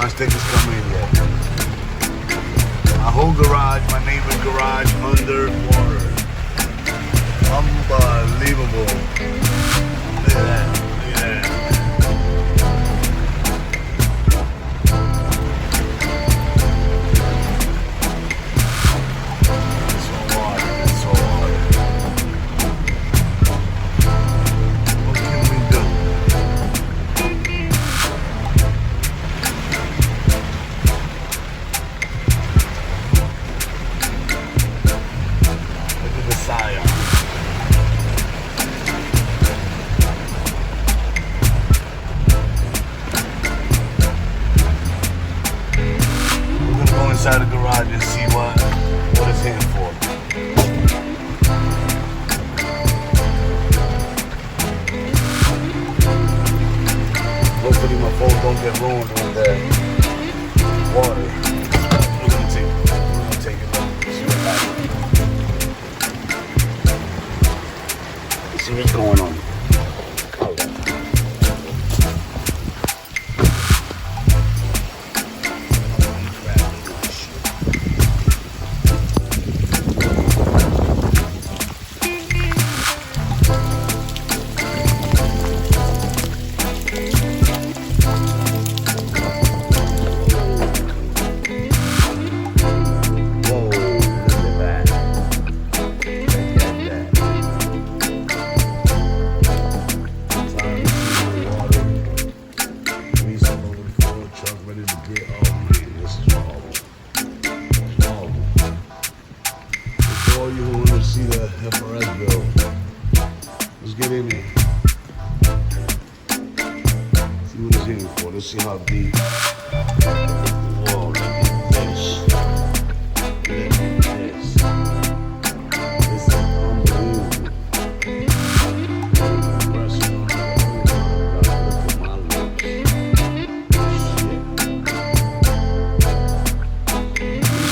my stickers come in yet. My whole garage, my neighbor's garage, under water. Unbelievable. Look at that. Look at that. Inside the garage and see what it's hitting for. Hopefully my phone don't get ruined with the water. We're gonna take it look, see what happens. See what's going on. See the FRS bill. Let's get in there. See what it's hitting for. Let's see how deep. Whoa, look at this. Look at this. This is unbelievable. Pressing on it. Look at my lips. Shit. You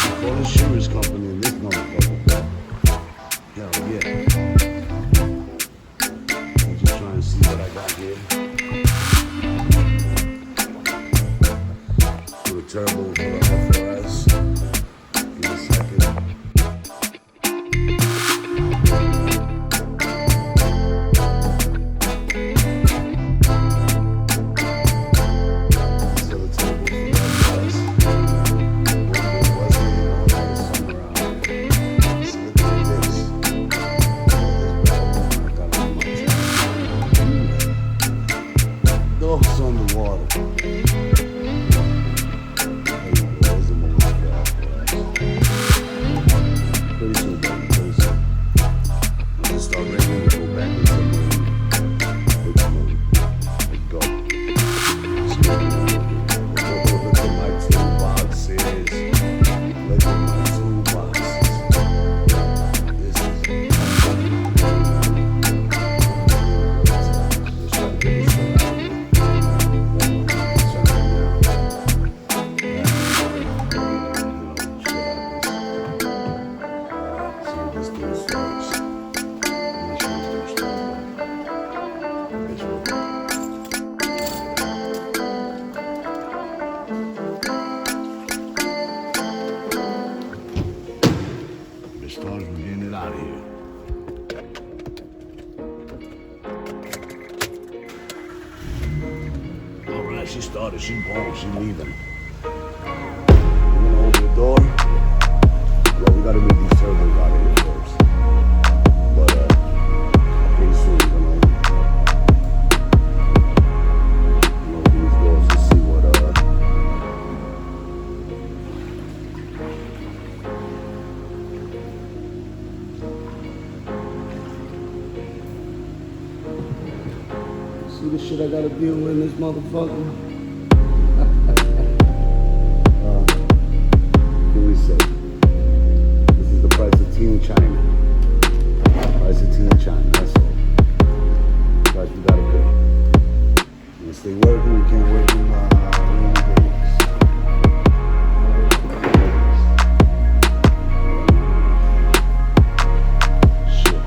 should call the insurance company in this motherfucker. Hell yeah. I'm just trying to see what I got here. For the turbo for the FRS. Give me a second. These are the turbos for the FRS. Dogs on the water. There you go. There's the movie for pretty soon, baby. Pretty soon. I'm gonna start ready to go back into the movie. Let's go. Look at my toolboxes. Look at my toolboxes. This is just trying to get this stuff out of here. Stars, we're getting it out of here. All right, she started. She's gone. She's leaving. We're gonna open the door. Well, we gotta move these turbos out of here first. But pretty soon we're gonna open these doors to see what see the shit I gotta deal with in this motherfucker? What can we say? This is the price of tea in China. Price of tea in China, that's all. Price we gotta pay. Once they working, we can't work in rainy days. Shit.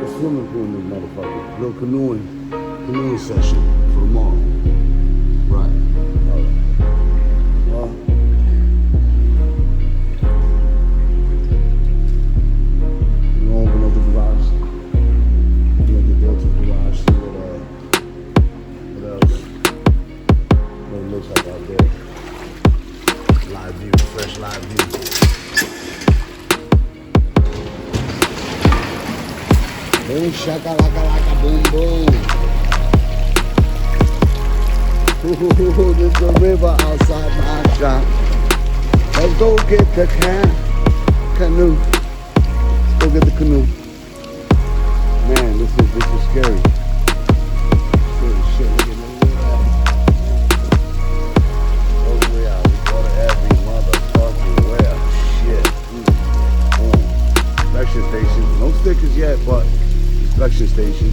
a swimming pool in this motherfucker. Little canoeing session for tomorrow. Right. Alright. Well, we're gonna open up the garage. Open up the door to the garage, see what else. What it looks like out there. Live view, fresh live view. Boom, shaka-laka-laka, boom, boom. Ooh, there's the river outside my shop. Let's go get the canoe. Let's go get the canoe. Man, this is scary. Holy shit, look at that. All the way out. We go to every motherfucking where. Shit. Boom. Inspection station. No stickers yet, but inspection station.